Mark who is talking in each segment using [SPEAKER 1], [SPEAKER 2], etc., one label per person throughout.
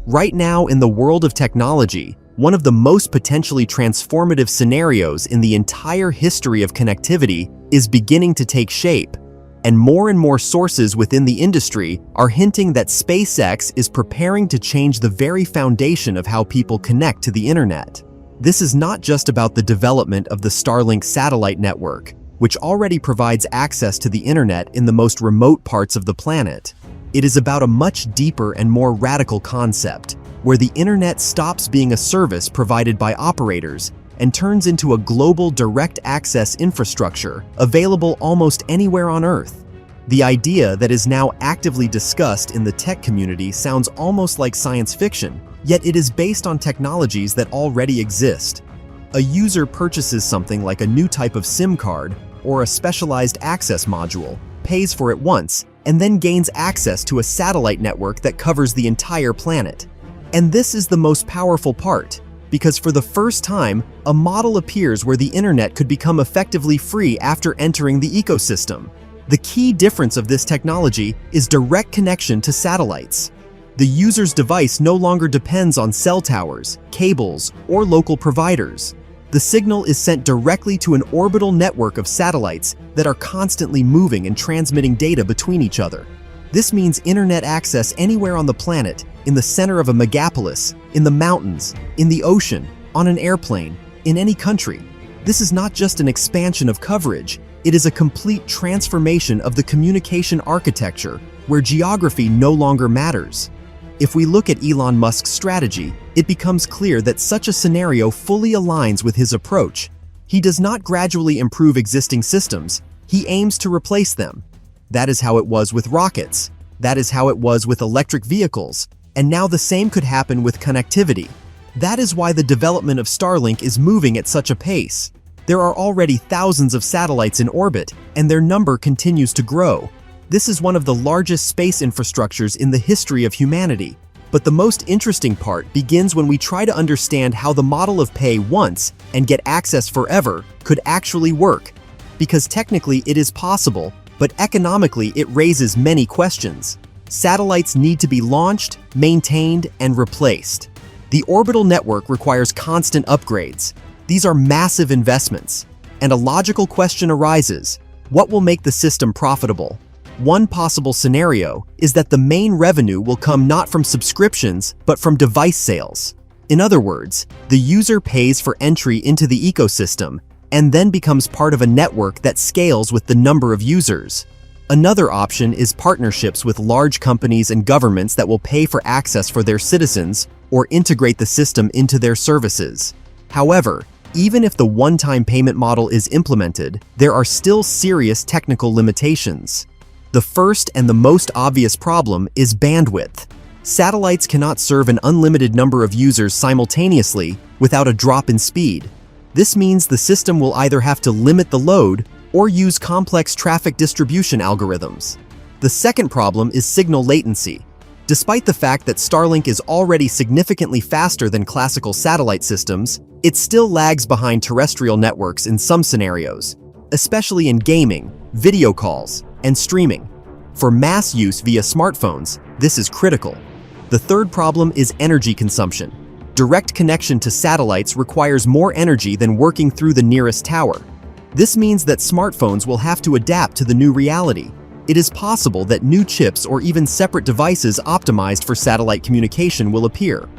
[SPEAKER 1] Right now, in the world of technology, one of the most potentially transformative scenarios in the entire history of connectivity is beginning to take shape, and more sources within the industry are hinting that SpaceX is preparing to change the very foundation of how people connect to the internet. This is not just about the development of the Starlink satellite network, which already provides access to the internet in the most remote parts of the planet. It is about a much deeper and more radical concept, where the internet stops being a service provided by operators and turns into a global direct access infrastructure available almost anywhere on Earth. The idea that is now actively discussed in the tech community sounds almost like science fiction, yet it is based on technologies that already exist. A user purchases something like a new type of SIM card or a specialized access module, pays for it once, and then gains access to a satellite network that covers the entire planet. And this is the most powerful part, because for the first time, a model appears where the internet could become effectively free after entering the ecosystem. The key difference of this technology is direct connection to satellites. The user's device no longer depends on cell towers, cables, or local providers. The signal is sent directly to an orbital network of satellites that are constantly moving and transmitting data between each other. This means internet access anywhere on the planet, in the center of a megapolis, in the mountains, in the ocean, on an airplane, in any country. This is not just an expansion of coverage, it is a complete transformation of the communication architecture, where geography no longer matters. If we look at Elon Musk's strategy, it becomes clear that such a scenario fully aligns with his approach. He does not gradually improve existing systems, he aims to replace them. That is how it was with rockets. That is how it was with electric vehicles. And now the same could happen with connectivity. That is why the development of Starlink is moving at such a pace. There are already thousands of satellites in orbit, and their number continues to grow. This is one of the largest space infrastructures in the history of humanity. But the most interesting part begins when we try to understand how the model of pay once and get access forever could actually work. Because technically it is possible, but economically it raises many questions. Satellites need to be launched, maintained, and replaced. The orbital network requires constant upgrades. These are massive investments. And a logical question arises: what will make the system profitable? One possible scenario is that the main revenue will come not from subscriptions, but from device sales. In other words, the user pays for entry into the ecosystem and then becomes part of a network that scales with the number of users. Another option is partnerships with large companies and governments that will pay for access for their citizens or integrate the system into their services. However, even if the one-time payment model is implemented, there are still serious technical limitations. The first and the most obvious problem is bandwidth. Satellites cannot serve an unlimited number of users simultaneously without a drop in speed. This means the system will either have to limit the load or use complex traffic distribution algorithms. The second problem is signal latency. Despite the fact that Starlink is already significantly faster than classical satellite systems, it still lags behind terrestrial networks in some scenarios, especially in gaming, video calls, and streaming. For mass use via smartphones, this is critical. The third problem is energy consumption. Direct connection to satellites requires more energy than working through the nearest tower. This means that smartphones will have to adapt to the new reality. It is possible that new chips or even separate devices optimized for satellite communication will appear.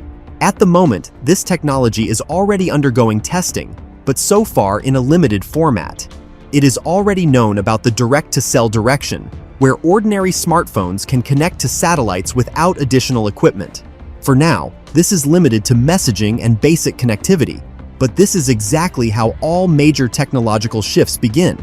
[SPEAKER 1] At the moment, this technology is already undergoing testing, but so far in a limited format. It is already known about the direct-to-cell direction, where ordinary smartphones can connect to satellites without additional equipment. For now, this is limited to messaging and basic connectivity, but this is exactly how all major technological shifts begin.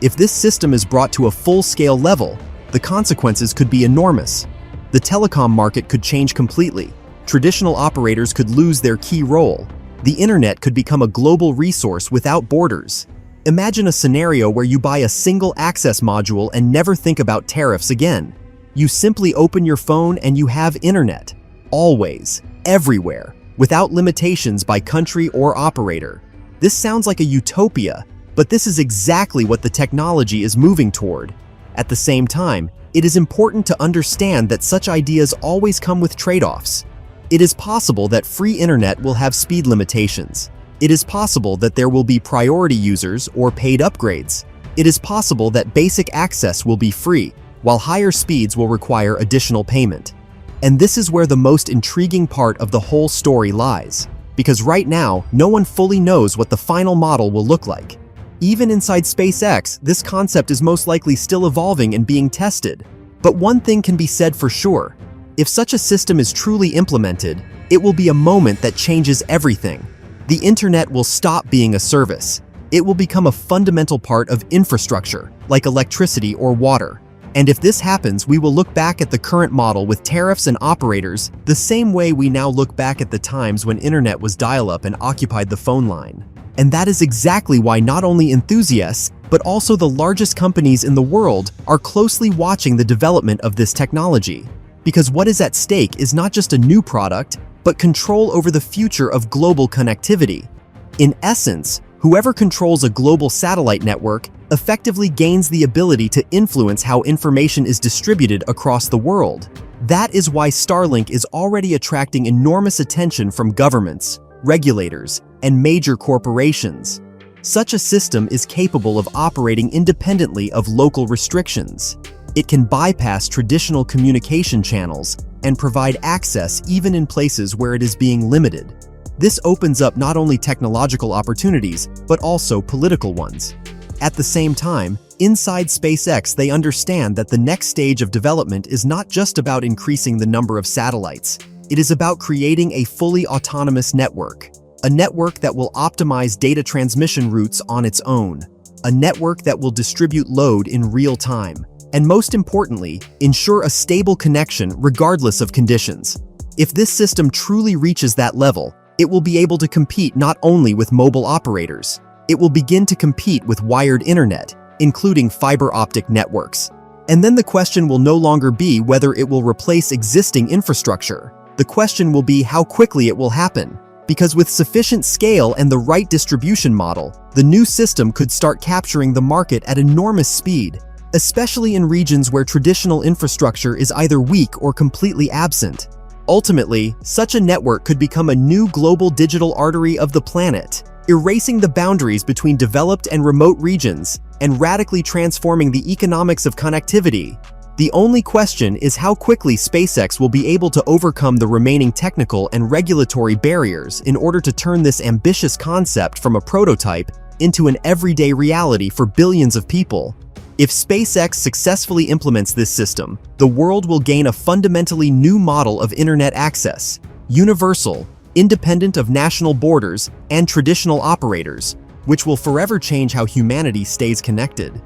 [SPEAKER 1] If this system is brought to a full-scale level, the consequences could be enormous. The telecom market could change completely. Traditional operators could lose their key role. The internet could become a global resource without borders. Imagine a scenario where you buy a single access module and never think about tariffs again. You simply open your phone and you have internet. Always, everywhere, without limitations by country or operator. This sounds like a utopia, but this is exactly what the technology is moving toward. At the same time, it is important to understand that such ideas always come with trade-offs. It is possible that free internet will have speed limitations. It is possible that there will be priority users or paid upgrades. It is possible that basic access will be free, while higher speeds will require additional payment. And this is where the most intriguing part of the whole story lies, because right now, no one fully knows what the final model will look like. Even inside SpaceX, this concept is most likely still evolving and being tested. But one thing can be said for sure. If such a system is truly implemented, it will be a moment that changes everything. The internet will stop being a service. It will become a fundamental part of infrastructure, like electricity or water. And if this happens, we will look back at the current model with tariffs and operators the same way we now look back at the times when internet was dial-up and occupied the phone line. And that is exactly why not only enthusiasts, but also the largest companies in the world are closely watching the development of this technology. Because what is at stake is not just a new product, but control over the future of global connectivity. In essence, whoever controls a global satellite network effectively gains the ability to influence how information is distributed across the world. That is why Starlink is already attracting enormous attention from governments, regulators, and major corporations. Such a system is capable of operating independently of local restrictions. It can bypass traditional communication channels and provide access even in places where it is being limited. This opens up not only technological opportunities, but also political ones. At the same time, inside SpaceX they understand that the next stage of development is not just about increasing the number of satellites. It is about creating a fully autonomous network. A network that will optimize data transmission routes on its own. A network that will distribute load in real time. And most importantly, ensure a stable connection regardless of conditions. If this system truly reaches that level, it will be able to compete not only with mobile operators. It will begin to compete with wired internet, including fiber optic networks. And then the question will no longer be whether it will replace existing infrastructure. The question will be how quickly it will happen. Because with sufficient scale and the right distribution model, the new system could start capturing the market at enormous speed, especially in regions where traditional infrastructure is either weak or completely absent. Ultimately, such a network could become a new global digital artery of the planet, erasing the boundaries between developed and remote regions, and radically transforming the economics of connectivity. The only question is how quickly SpaceX will be able to overcome the remaining technical and regulatory barriers in order to turn this ambitious concept from a prototype into an everyday reality for billions of people. If SpaceX successfully implements this system, the world will gain a fundamentally new model of internet access, universal, independent of national borders and traditional operators, which will forever change how humanity stays connected.